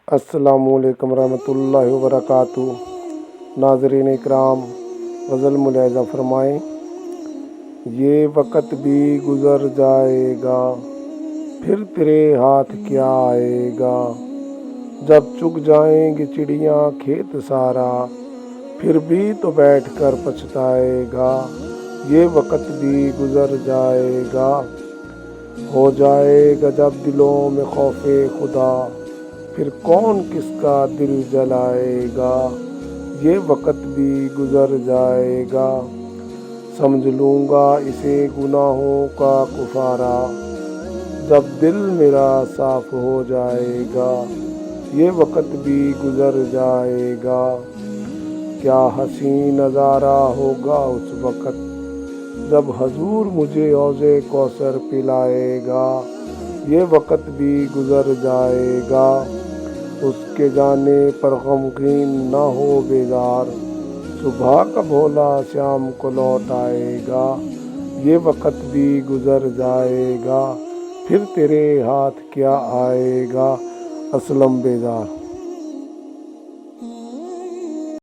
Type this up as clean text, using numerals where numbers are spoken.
السلام علیکم ورحمۃ اللہ وبرکاتہ۔ ناظرین اکرام، غزل ملاحظہ فرمائیں۔ یہ وقت بھی گزر جائے گا، پھر تیرے ہاتھ کیا آئے گا۔ جب چگ جائیں گی چڑیاں کھیت سارا، پھر بھی تو بیٹھ کر پچھتائے گا۔ یہ وقت بھی گزر جائے گا، ہو جائے گا جب دلوں میں خوف خدا، پھر کون کس کا دل جلائے گا۔ یہ وقت بھی گزر جائے گا، سمجھ لوں گا اسے گناہوں کا کفارہ، جب دل میرا صاف ہو جائے گا۔ یہ وقت بھی گزر جائے گا، کیا حسین نظارہ ہوگا اس وقت، جب حضور مجھے حوض کوثر پلائے گا۔ یہ وقت بھی گزر جائے گا، اس کے جانے پر غمگین نہ ہو بیدار، صبح کا بھولا شام کو لوٹ آئے گا۔ یہ وقت بھی گزر جائے گا، پھر تیرے ہاتھ کیا آئے گا۔ اسلم بیدار۔